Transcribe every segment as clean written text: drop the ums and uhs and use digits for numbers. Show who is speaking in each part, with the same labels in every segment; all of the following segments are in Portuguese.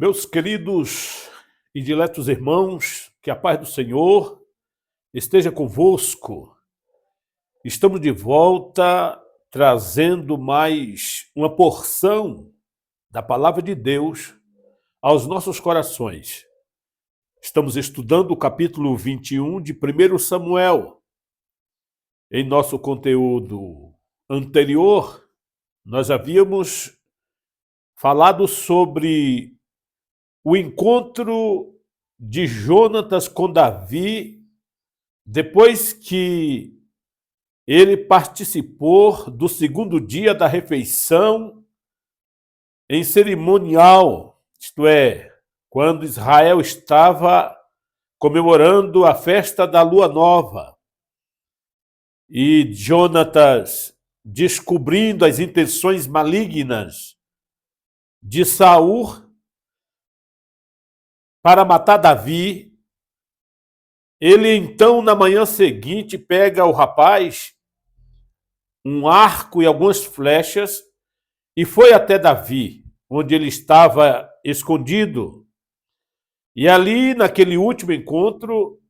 Speaker 1: Meus queridos e diletos irmãos, que a paz do Senhor esteja convosco. Estamos de volta trazendo mais uma porção da palavra de Deus aos nossos corações. Estamos estudando o capítulo 21 de 1 Samuel. Em nosso conteúdo anterior, nós havíamos falado sobre o encontro de Jonatas com Davi, depois que ele participou do segundo dia da refeição em cerimonial, isto é, quando Israel estava comemorando a festa da lua nova. E Jonatas, descobrindo as intenções malignas de Saul para matar Davi, ele então, na manhã seguinte, pega o rapaz, um arco e algumas flechas, e foi até Davi, onde ele estava escondido. E ali, naquele último encontro,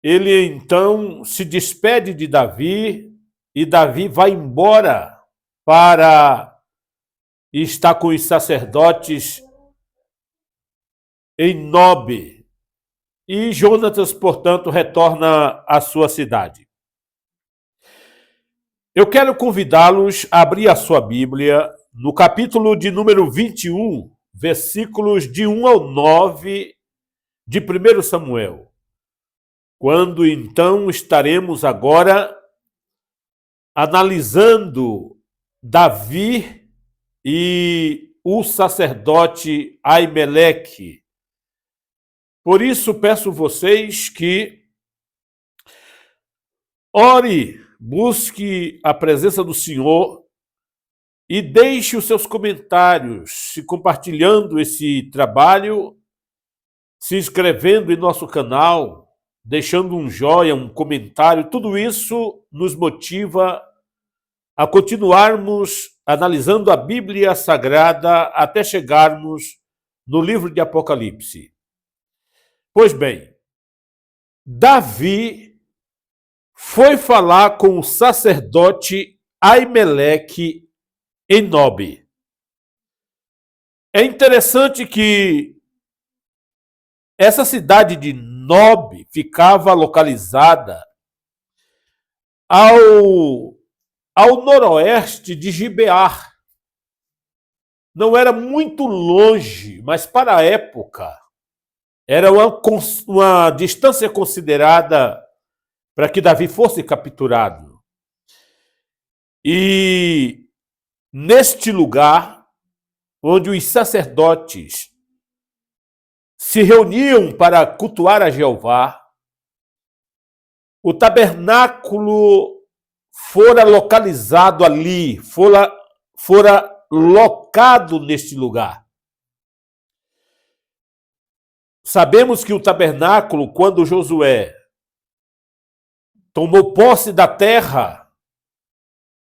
Speaker 1: ele então se despede de Davi, e Davi vai embora para estar com os sacerdotes em Nobe. E Jonatas, portanto, retorna à sua cidade. Eu quero convidá-los a abrir a sua Bíblia no capítulo de número 21, versículos de 1 ao 9 de 1 Samuel. Quando então estaremos agora analisando Davi e o sacerdote Aimeleque. Por isso, peço vocês que ore, busque a presença do Senhor e deixe os seus comentários, se compartilhando esse trabalho, se inscrevendo em nosso canal, deixando um joinha, um comentário. Tudo isso nos motiva a continuarmos analisando a Bíblia Sagrada até chegarmos no livro de Apocalipse. Pois bem, Davi foi falar com o sacerdote Aimeleque em Nobe. É interessante que essa cidade de Nobe ficava localizada ao noroeste de Gibear. Não era muito longe, mas para a época era uma distância considerada para que Davi fosse capturado. E neste lugar, onde os sacerdotes se reuniam para cultuar a Jeová, o tabernáculo fora localizado ali, fora locado neste lugar. Sabemos que o tabernáculo, quando Josué tomou posse da terra,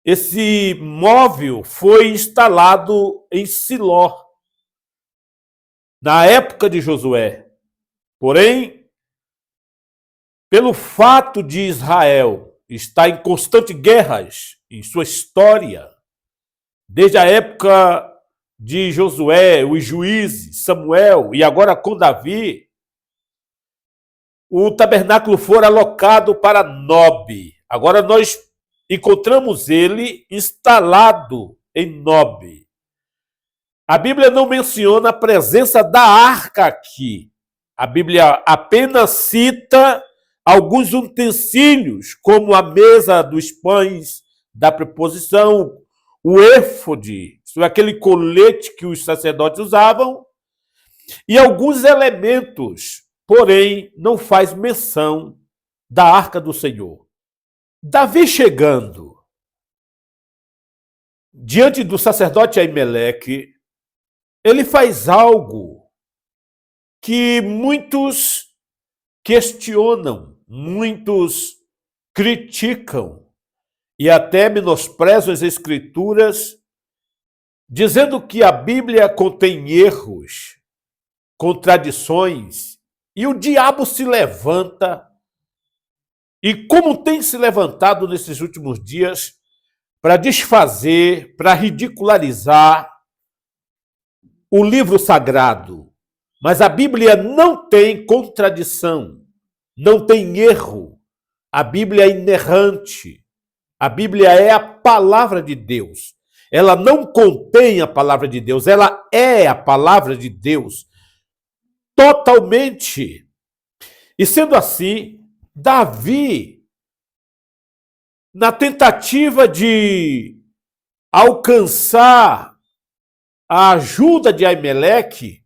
Speaker 1: esse móvel foi instalado em Siló, na época de Josué. Porém, pelo fato de Israel estar em constante guerras em sua história, desde a época de Josué, os juízes, Samuel e agora com Davi, o tabernáculo fora alocado para Nobe. Agora nós encontramos ele instalado em Nobe. A Bíblia não menciona a presença da arca aqui. A Bíblia apenas cita alguns utensílios, como a mesa dos pães da preposição, o éfode, aquele colete que os sacerdotes usavam, e alguns elementos, porém não faz menção da arca do Senhor. Davi chegando diante do sacerdote Aimeleque, ele faz algo que muitos questionam, muitos criticam e até menosprezam as Escrituras, dizendo que a Bíblia contém erros, contradições e o diabo se levanta. E como tem se levantado nesses últimos dias para desfazer, para ridicularizar o livro sagrado. Mas a Bíblia não tem contradição, não tem erro. A Bíblia é inerrante. A Bíblia é a palavra de Deus. Ela não contém a palavra de Deus, ela é a palavra de Deus totalmente. E sendo assim, Davi, na tentativa de alcançar a ajuda de Aimeleque,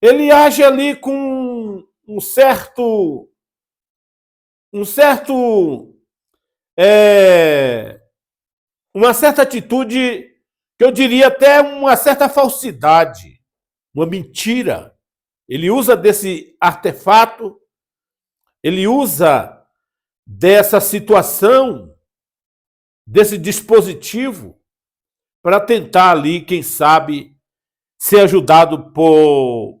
Speaker 1: ele age ali com uma certa atitude, que eu diria até uma certa falsidade, uma mentira. Ele usa desse artefato, ele usa dessa situação, desse dispositivo, para tentar ali, quem sabe, ser ajudado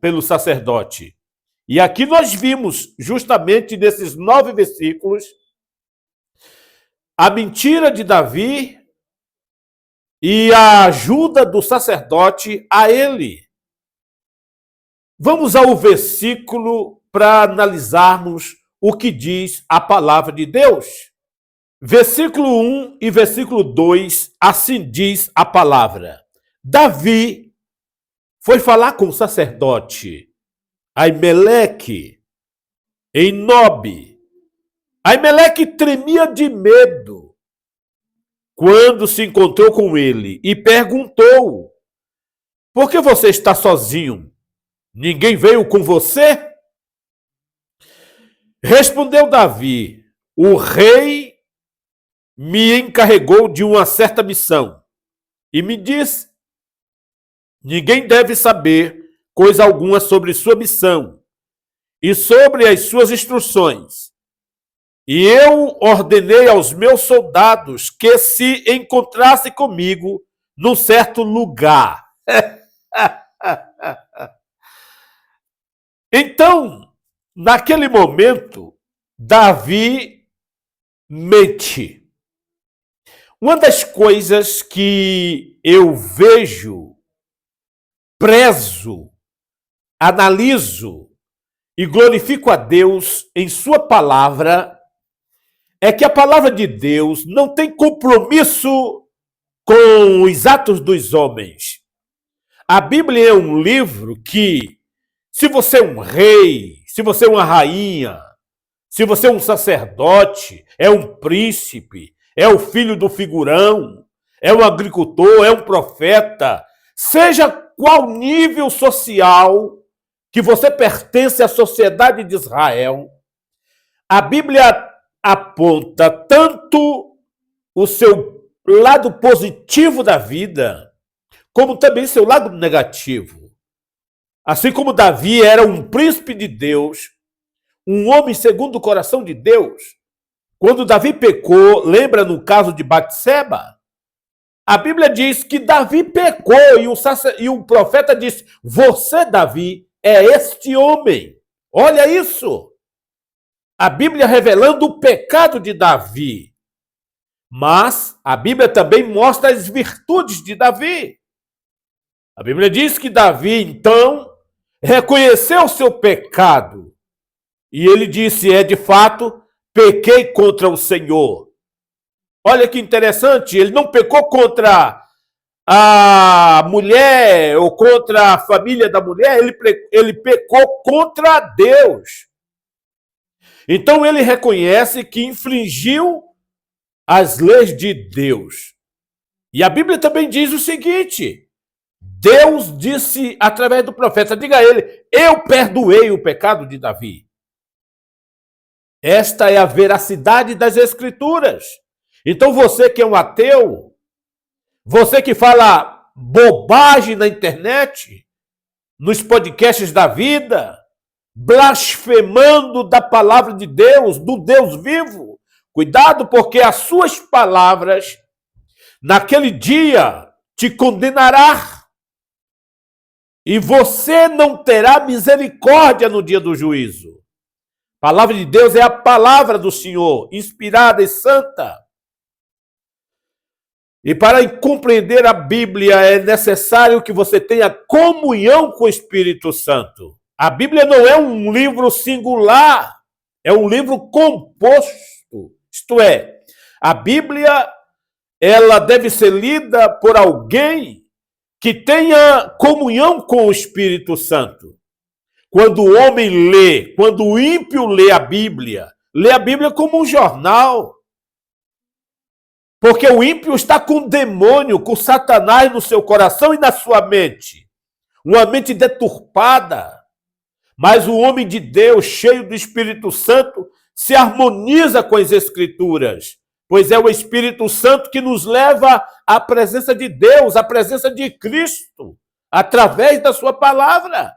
Speaker 1: pelo sacerdote. E aqui nós vimos, justamente nesses 9 versículos, a mentira de Davi e a ajuda do sacerdote a ele. Vamos ao versículo para analisarmos o que diz a palavra de Deus. Versículo 1 e versículo 2, assim diz a palavra. Davi foi falar com o sacerdote Aimeleque em Nobe. Aimeleque tremia de medo quando se encontrou com ele e perguntou: por que você está sozinho? Ninguém veio com você? Respondeu Davi: o rei me encarregou de uma certa missão e me disse: ninguém deve saber coisa alguma sobre sua missão e sobre as suas instruções. E eu ordenei aos meus soldados que se encontrassem comigo num certo lugar. Então, naquele momento, Davi mente. Uma das coisas que eu vejo, prezo, analiso e glorifico a Deus em sua palavra é que a palavra de Deus não tem compromisso com os atos dos homens. A Bíblia é um livro que, se você é um rei, se você é uma rainha, se você é um sacerdote, é um príncipe, é o filho do figurão, é um agricultor, é um profeta, seja qual nível social que você pertence à sociedade de Israel, a Bíblia aponta tanto o seu lado positivo da vida, como também seu lado negativo. Assim como Davi era um príncipe de Deus, um homem segundo o coração de Deus, quando Davi pecou, lembra no caso de Batseba? A Bíblia diz que Davi pecou e o profeta disse: você, Davi, é este homem. Olha isso. A Bíblia revelando o pecado de Davi. Mas a Bíblia também mostra as virtudes de Davi. A Bíblia diz que Davi, então, reconheceu o seu pecado. E ele disse: de fato, pequei contra o Senhor. Olha que interessante, ele não pecou contra a mulher ou contra a família da mulher, ele pecou contra Deus. Então ele reconhece que infringiu as leis de Deus. E a Bíblia também diz o seguinte: Deus disse através do profeta, diga a ele, eu perdoei o pecado de Davi. Esta é a veracidade das Escrituras. Então você que é um ateu, você que fala bobagem na internet, nos podcasts da vida, blasfemando da palavra de Deus, do Deus vivo, cuidado, porque as suas palavras, naquele dia, te condenará. e você não terá misericórdia no dia do juízo. A palavra de Deus é a palavra do Senhor, inspirada e santa. E para compreender a Bíblia é necessário que você tenha comunhão com o Espírito Santo. A Bíblia não é um livro singular, é um livro composto. Isto é, a Bíblia ela deve ser lida por alguém que tenha comunhão com o Espírito Santo. Quando o homem lê, quando o ímpio lê a Bíblia como um jornal. Porque o ímpio está com o demônio, com Satanás no seu coração e na sua mente. Uma mente deturpada. Mas o homem de Deus, cheio do Espírito Santo, se harmoniza com as Escrituras. Pois é o Espírito Santo que nos leva à presença de Deus, à presença de Cristo, através da sua palavra.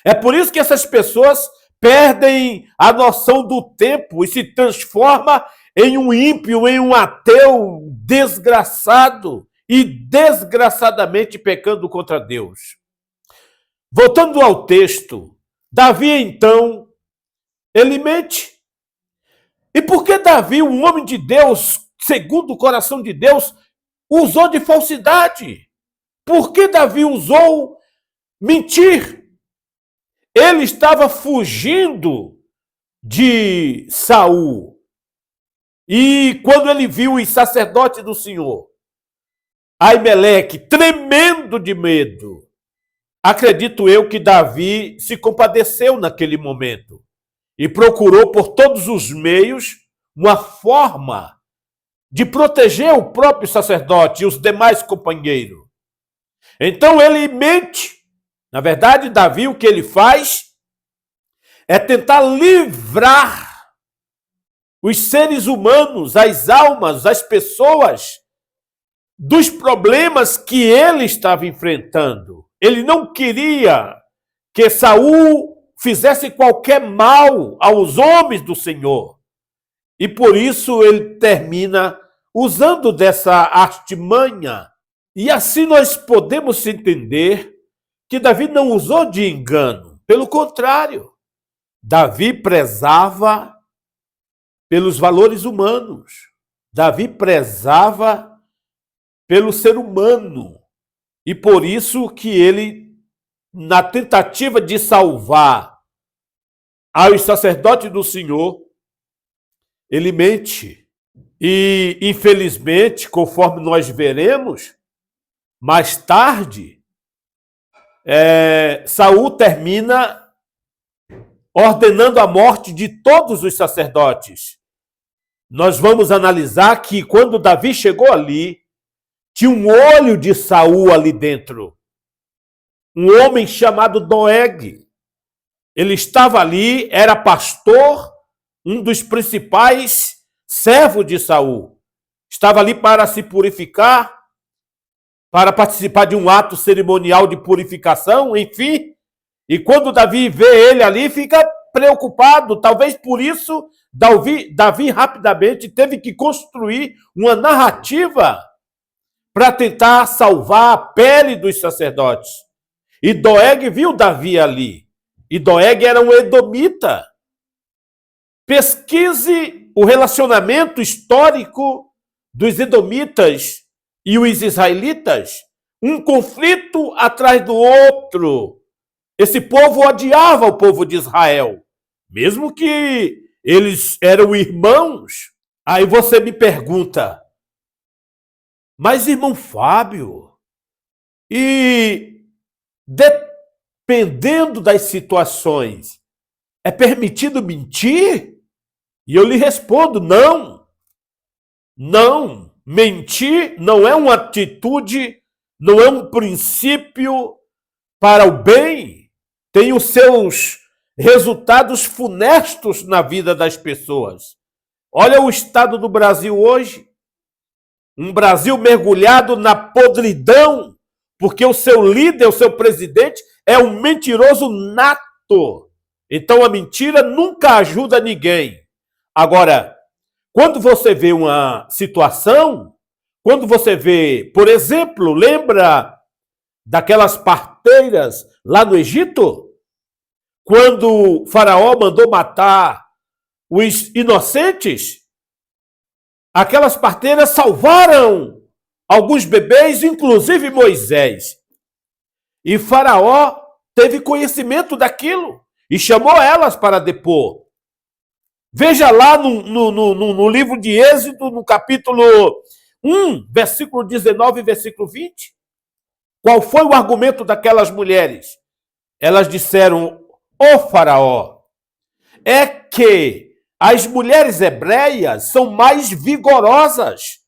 Speaker 1: É por isso que essas pessoas perdem a noção do tempo e se transformam em um ímpio, em um ateu desgraçado e desgraçadamente pecando contra Deus. Voltando ao texto, Davi então, ele mente. E por que Davi, um homem de Deus, segundo o coração de Deus, usou de falsidade? Por que Davi usou mentir? Ele estava fugindo de Saul. E quando ele viu os sacerdotes do Senhor, Aimeleque, tremendo de medo, acredito eu que Davi se compadeceu naquele momento e procurou por todos os meios uma forma de proteger o próprio sacerdote e os demais companheiros. Então ele mente. Na verdade, Davi, o que ele faz é tentar livrar os seres humanos, as almas, as pessoas, dos problemas que ele estava enfrentando. Ele não queria que Saul fizesse qualquer mal aos homens do Senhor. E por isso ele termina usando dessa artimanha. E assim nós podemos entender que Davi não usou de engano. Pelo contrário, Davi prezava pelos valores humanos. Davi prezava pelo ser humano. E por isso que ele, na tentativa de salvar aos sacerdotes do Senhor, ele mente. E, infelizmente, conforme nós veremos, mais tarde, Saul termina ordenando a morte de todos os sacerdotes. Nós vamos analisar que quando Davi chegou ali, tinha um olho de Saul ali dentro. Um homem chamado Doeg. Ele estava ali, era pastor, um dos principais servos de Saul. Estava ali para se purificar, para participar de um ato cerimonial de purificação, enfim. E quando Davi vê ele ali, fica preocupado. Talvez por isso Davi rapidamente teve que construir uma narrativa para tentar salvar a pele dos sacerdotes. E Doeg viu Davi ali. E Doeg era um edomita. Pesquise o relacionamento histórico dos edomitas e os israelitas. Um conflito atrás do outro. Esse povo odiava o povo de Israel, mesmo que eles eram irmãos. Aí você me pergunta, mas irmão Fábio, e dependendo das situações, é permitido mentir? E eu lhe respondo, não. Não. Mentir não é uma atitude, não é um princípio para o bem. Tem os seus resultados funestos na vida das pessoas. Olha o estado do Brasil hoje. Um Brasil mergulhado na podridão, porque o seu líder, o seu presidente, é um mentiroso nato. Então a mentira nunca ajuda ninguém. Agora, quando você vê uma situação, quando você vê, por exemplo, lembra daquelas parteiras lá no Egito? Quando Faraó mandou matar os inocentes, aquelas parteiras salvaram alguns bebês, inclusive Moisés. E Faraó teve conhecimento daquilo e chamou elas para depor. Veja lá no livro de Êxodo, no capítulo 1, versículo 19 e versículo 20. Qual foi o argumento daquelas mulheres? Elas disseram: ó Faraó, é que as mulheres hebreias são mais vigorosas,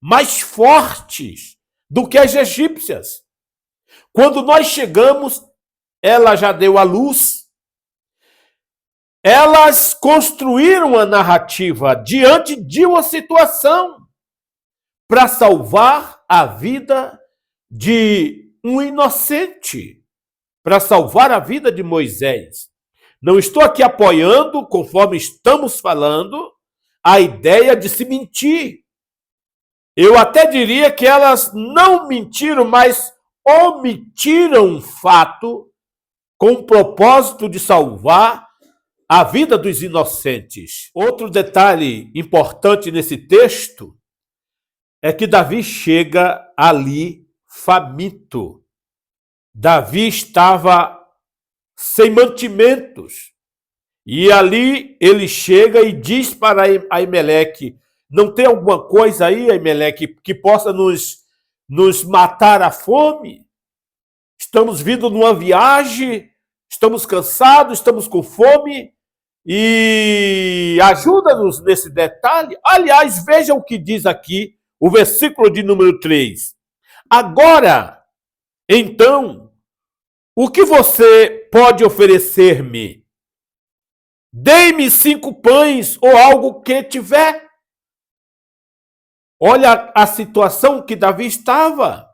Speaker 1: mais fortes do que as egípcias. Quando nós chegamos, ela já deu à luz. Elas construíram a narrativa diante de uma situação para salvar a vida de um inocente, para salvar a vida de Moisés. Não estou aqui apoiando, conforme estamos falando, a ideia de se mentir. Eu até diria que elas não mentiram, mas omitiram um fato com o propósito de salvar a vida dos inocentes. Outro detalhe importante nesse texto é que Davi chega ali faminto. Davi estava sem mantimentos. E ali ele chega e diz para Aimeleque: não tem alguma coisa aí, Aimeleque, que possa nos matar à fome? Estamos vindo numa viagem, estamos cansados, estamos com fome, e ajuda-nos nesse detalhe. Aliás, veja o que diz aqui o versículo de número 3. Agora, então, o que você pode oferecer-me? Dê-me 5 pães ou algo que tiver. Olha a situação que Davi estava.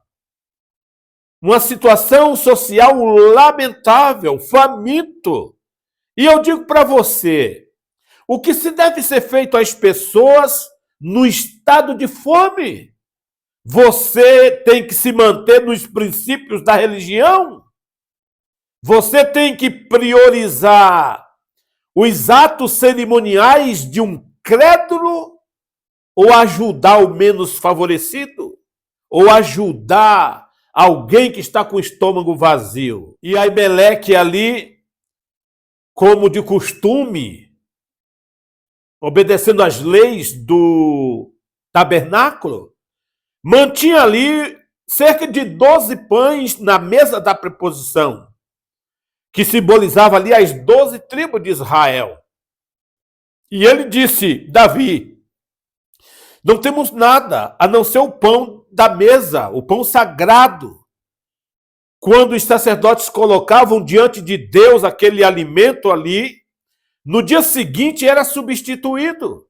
Speaker 1: Uma situação social lamentável, faminto. E eu digo para você, o que se deve ser feito às pessoas no estado de fome? Você tem que se manter nos princípios da religião? Você tem que priorizar os atos cerimoniais de um crédulo ou ajudar o menos favorecido? Ou ajudar alguém que está com o estômago vazio? E Aimeleque ali, como de costume, obedecendo às leis do tabernáculo, mantinha ali cerca de 12 pães na mesa da preposição, que simbolizava ali as 12 tribos de Israel. E ele disse: Davi, não temos nada a não ser o pão da mesa, o pão sagrado. Quando os sacerdotes colocavam diante de Deus aquele alimento ali, no dia seguinte era substituído.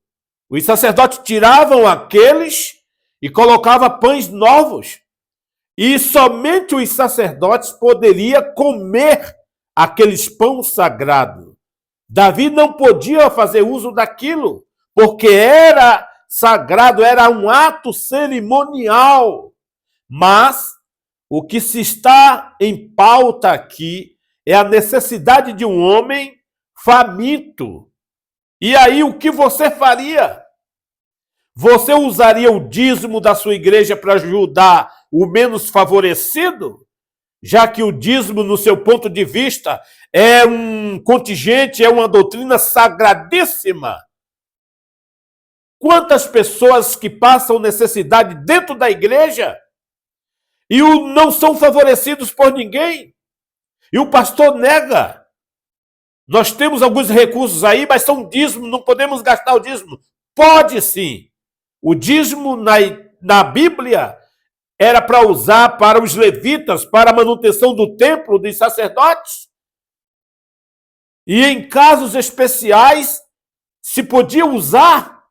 Speaker 1: Os sacerdotes tiravam aqueles e colocavam pães novos. E somente os sacerdotes poderiam comer aqueles pães sagrados. Davi não podia fazer uso daquilo, porque era sagrado, era um ato cerimonial. Mas o que se está em pauta aqui é a necessidade de um homem faminto. E aí o que você faria? Você usaria o dízimo da sua igreja para ajudar o menos favorecido? Já que o dízimo, no seu ponto de vista, é um contingente, é uma doutrina sagradíssima. Quantas pessoas que passam necessidade dentro da igreja e não são favorecidos por ninguém? E o pastor nega. Nós temos alguns recursos aí, mas são dízimo, não podemos gastar o dízimo. Pode sim. O dízimo na Bíblia era para usar para os levitas, para a manutenção do templo dos sacerdotes. E em casos especiais se podia usar.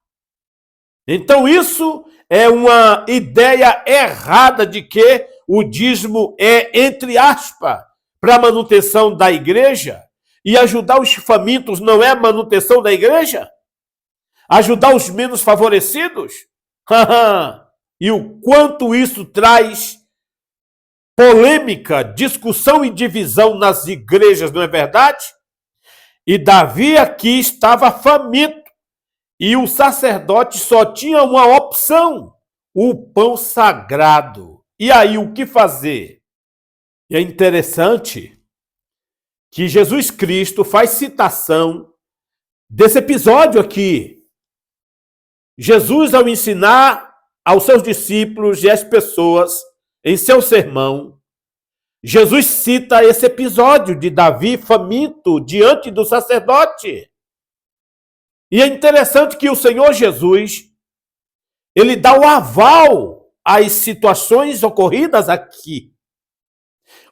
Speaker 1: Então isso é uma ideia errada de que o dízimo é, entre aspas, para a manutenção da igreja, e ajudar os famintos não é a manutenção da igreja? Ajudar os menos favorecidos? E o quanto isso traz polêmica, discussão e divisão nas igrejas, não é verdade? E Davi aqui estava faminto, e o sacerdote só tinha uma opção: o pão sagrado. E aí, o que fazer? E é interessante que Jesus Cristo faz citação desse episódio aqui. Jesus, ao ensinar aos seus discípulos e às pessoas em seu sermão, Jesus cita esse episódio de Davi faminto diante do sacerdote. E é interessante que o Senhor Jesus, ele dá o aval às situações ocorridas aqui.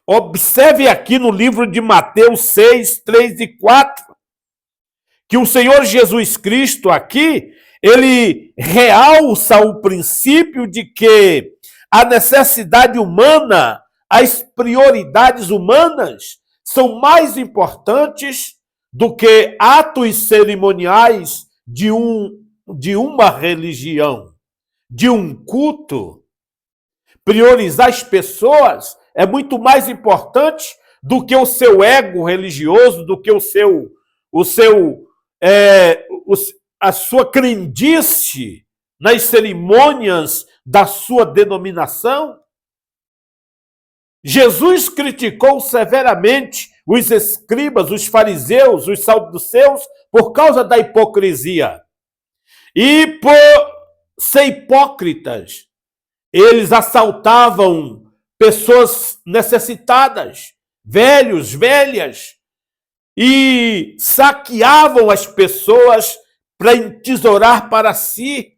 Speaker 1: Observe aqui no livro de Mateus 6, 3 e 4, que o Senhor Jesus Cristo aqui, ele realça o princípio de que a necessidade humana, as prioridades humanas são mais importantes do que atos cerimoniais de uma religião, de um culto. Priorizar as pessoas é muito mais importante do que o seu ego religioso, do que a sua crendice nas cerimônias da sua denominação. Jesus criticou severamente os escribas, os fariseus, os saduceus, por causa da hipocrisia. E por ser hipócritas, eles assaltavam pessoas necessitadas, velhos, velhas, e saqueavam as pessoas para entesourar para si.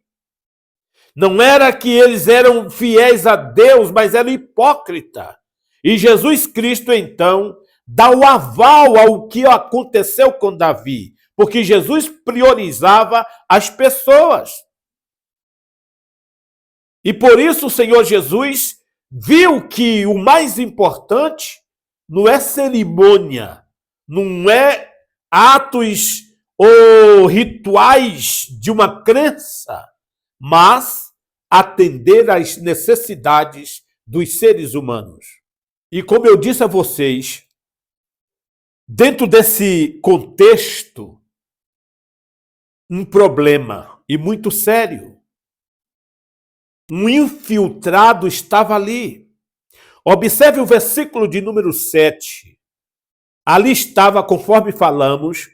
Speaker 1: Não era que eles eram fiéis a Deus, mas eram hipócritas. E Jesus Cristo, então, dá o aval ao que aconteceu com Davi, porque Jesus priorizava as pessoas. E por isso o Senhor Jesus viu que o mais importante não é cerimônia, não é atos ou rituais de uma crença, mas atender às necessidades dos seres humanos. E como eu disse a vocês, dentro desse contexto, um problema, e muito sério. Um infiltrado estava ali. Observe o versículo de número 7. Ali estava, conforme falamos,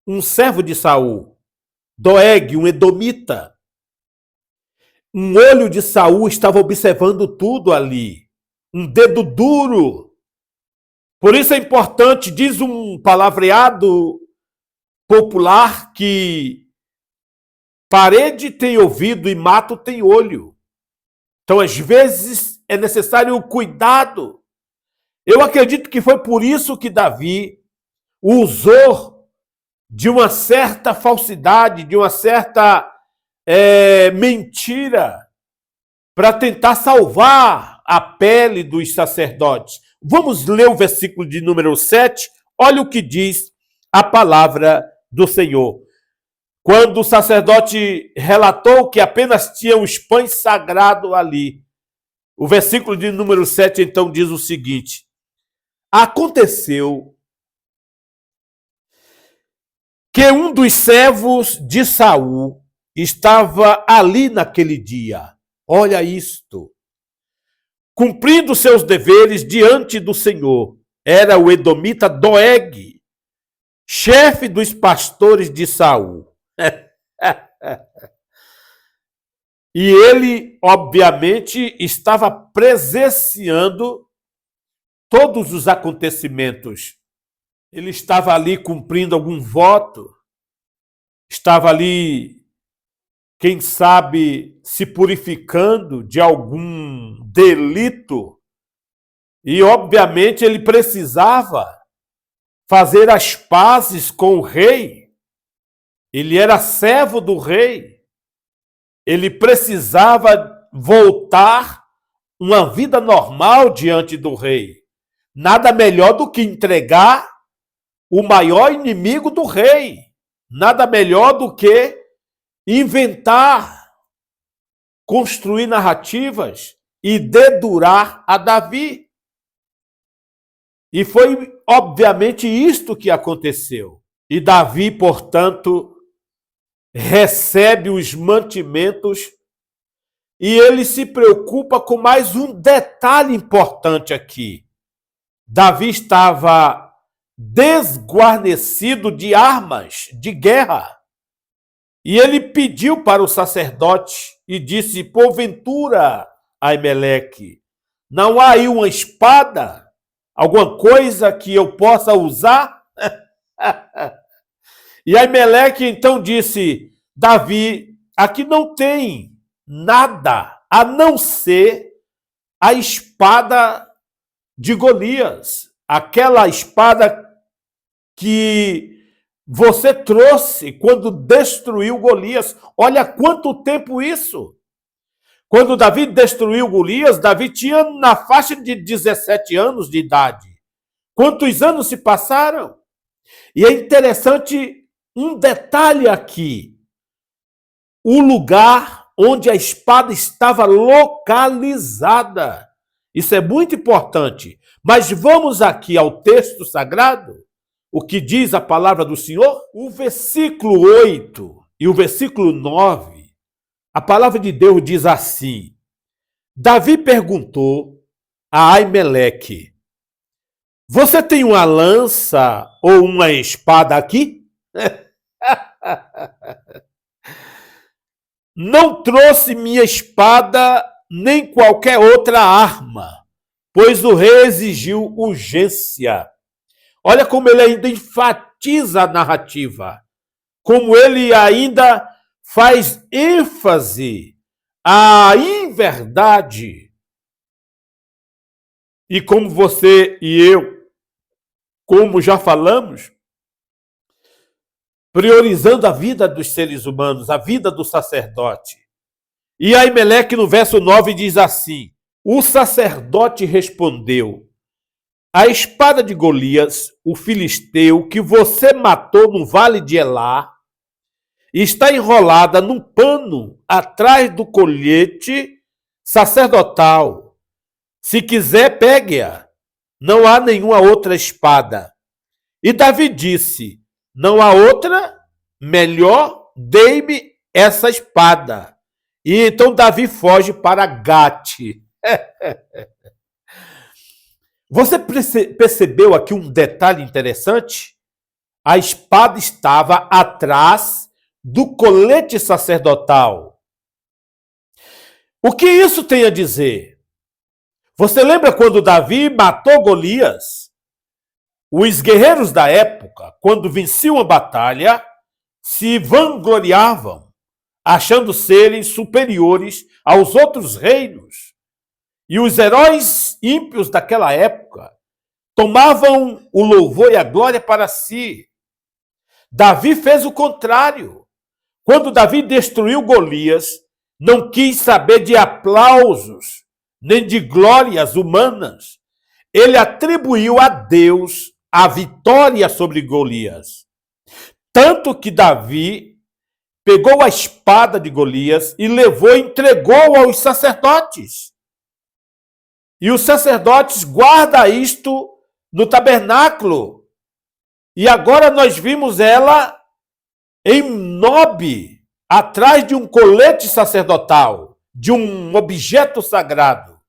Speaker 1: um servo de Saul, Doeg, um edomita. Um olho de Saul estava observando tudo ali. Um dedo duro. Por isso é importante, diz um palavreado popular, que parede tem ouvido e mato tem olho. Então, às vezes, é necessário cuidado. Eu acredito que foi por isso que Davi usou de uma certa falsidade, de uma certa mentira, para tentar salvar a pele dos sacerdotes. Vamos ler o versículo de número 7. Olha o que diz a palavra do Senhor. Quando o sacerdote relatou que apenas tinha os pães sagrados ali, o versículo de número 7 então diz o seguinte: aconteceu que um dos servos de Saul estava ali naquele dia. Olha isto. Cumprindo seus deveres diante do Senhor. Era o edomita Doeg, chefe dos pastores de Saul. E ele, obviamente, estava presenciando todos os acontecimentos. Ele estava ali cumprindo algum voto, estava ali, quem sabe, se purificando de algum delito. E, obviamente, ele precisava fazer as pazes com o rei. Ele era servo do rei. Ele precisava voltar uma vida normal diante do rei. Nada melhor do que entregar o maior inimigo do rei. Nada melhor do que inventar, construir narrativas e dedurar a Davi. E foi, obviamente, isto que aconteceu. E Davi, portanto, recebe os mantimentos e ele se preocupa com mais um detalhe importante aqui. Davi estava desguarnecido de armas de guerra. E ele pediu para o sacerdote e disse: porventura, Aimeleque, não há aí uma espada? Alguma coisa que eu possa usar? E Aimeleque então disse: Davi, aqui não tem nada a não ser a espada de Golias, aquela espada que você trouxe quando destruiu Golias. Olha quanto tempo isso! Quando Davi destruiu Golias, Davi tinha na faixa de 17 anos de idade. Quantos anos se passaram? E é interessante um detalhe aqui. O lugar onde a espada estava localizada. Isso é muito importante. Mas vamos aqui ao texto sagrado, o que diz a palavra do Senhor. O versículo 8 e o versículo 9, a palavra de Deus diz assim: Davi perguntou a Aimeleque: você tem uma lança ou uma espada aqui? Não trouxe minha espada nem qualquer outra arma, pois o rei exigiu urgência. Olha como ele ainda enfatiza a narrativa, como ele ainda faz ênfase à inverdade. E como você e eu, como já falamos, priorizando a vida dos seres humanos, a vida do sacerdote. E Aimeleque, no verso 9, diz assim: o sacerdote respondeu: a espada de Golias, o filisteu, que você matou no vale de Elá, está enrolada num pano atrás do colete sacerdotal. Se quiser, pegue-a. Não há nenhuma outra espada. E Davi disse: não há outra? Melhor, dei-me essa espada. E então Davi foge para Gate. Você percebeu aqui um detalhe interessante? A espada estava atrás do colete sacerdotal. O que isso tem a dizer? Você lembra quando Davi matou Golias? Os guerreiros da época, quando venciam a batalha, se vangloriavam, achando serem superiores aos outros reinos. E os heróis ímpios daquela época tomavam o louvor e a glória para si. Davi fez o contrário. Quando Davi destruiu Golias, não quis saber de aplausos, nem de glórias humanas. Ele atribuiu a Deus a vitória sobre Golias. Tanto que Davi pegou a espada de Golias e levou e entregou aos sacerdotes. E os sacerdotes guardam isto no tabernáculo. E agora nós vimos ela em Nob, atrás de um colete sacerdotal, de um objeto sagrado.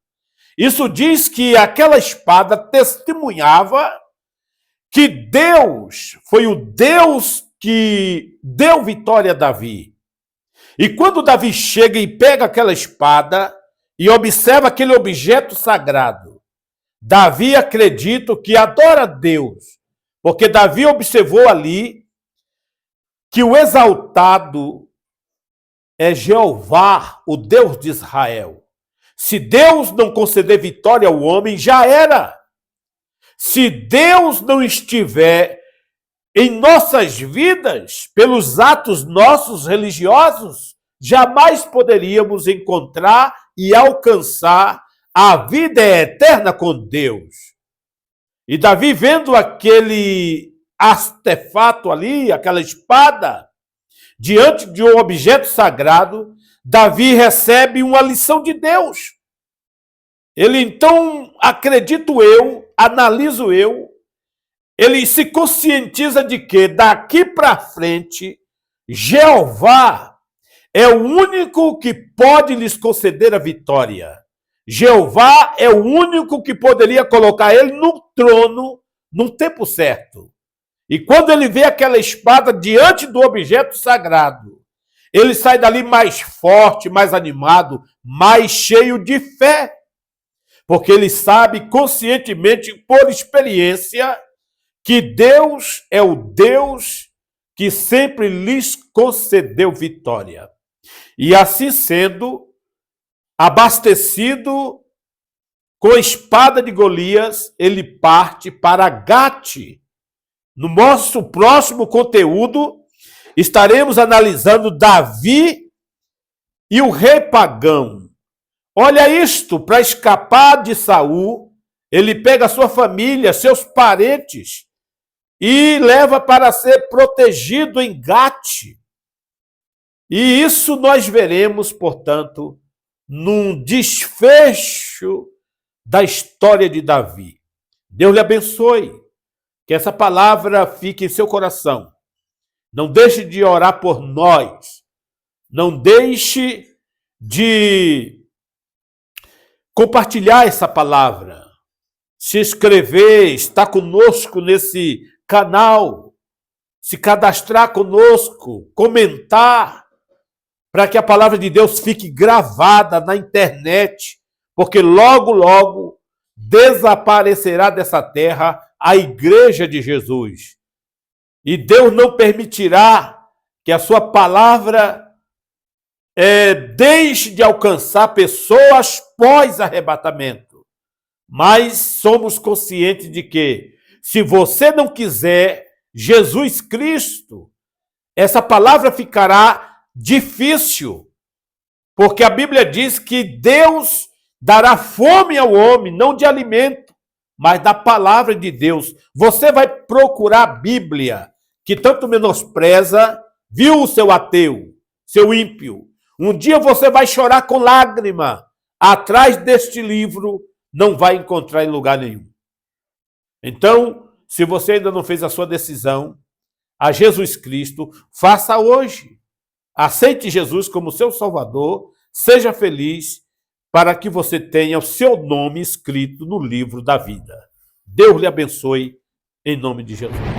Speaker 1: Isso diz que aquela espada testemunhava que Deus foi o Deus que deu vitória a Davi. E quando Davi chega e pega aquela espada e observa aquele objeto sagrado, Davi acredita que adora a Deus, porque Davi observou ali que o exaltado é Jeová, o Deus de Israel. Se Deus não conceder vitória ao homem, já era. Se Deus não estiver em nossas vidas, pelos atos nossos religiosos, jamais poderíamos encontrar e alcançar a vida eterna com Deus. E Davi, vendo aquele artefato ali, aquela espada, diante de um objeto sagrado, Davi recebe uma lição de Deus. Ele então, acredito eu, analiso eu, ele se conscientiza de que daqui para frente, Jeová é o único que pode lhes conceder a vitória. Jeová é o único que poderia colocar ele no trono no tempo certo. E quando ele vê aquela espada diante do objeto sagrado, ele sai dali mais forte, mais animado, mais cheio de fé. Porque ele sabe conscientemente, por experiência, que Deus é o Deus que sempre lhes concedeu vitória. E assim sendo, abastecido com a espada de Golias, ele parte para Gate. No nosso próximo conteúdo, estaremos analisando Davi e o rei pagão. Olha isto, para escapar de Saul, ele pega a sua família, seus parentes, e leva para ser protegido em Gate. E isso nós veremos, portanto, num desfecho da história de Davi. Deus lhe abençoe, que essa palavra fique em seu coração. Não deixe de orar por nós. Não deixe de compartilhar essa palavra. Se inscrever, estar conosco nesse canal, se cadastrar conosco, comentar, para que a palavra de Deus fique gravada na internet, porque logo, logo desaparecerá dessa terra a igreja de Jesus. E Deus não permitirá que a sua palavra deixe de alcançar pessoas pós-arrebatamento. Mas somos conscientes de que, se você não quiser Jesus Cristo, essa palavra ficará difícil, porque a Bíblia diz que Deus dará fome ao homem, não de alimento, mas da palavra de Deus. Você vai procurar a Bíblia, que tanto menospreza, viu, o seu ateu, seu ímpio. Um dia você vai chorar com lágrima. Atrás deste livro não vai encontrar em lugar nenhum. Então, se você ainda não fez a sua decisão a Jesus Cristo, faça hoje. Aceite Jesus como seu Salvador, seja feliz, para que você tenha o seu nome escrito no livro da vida. Deus lhe abençoe, em nome de Jesus.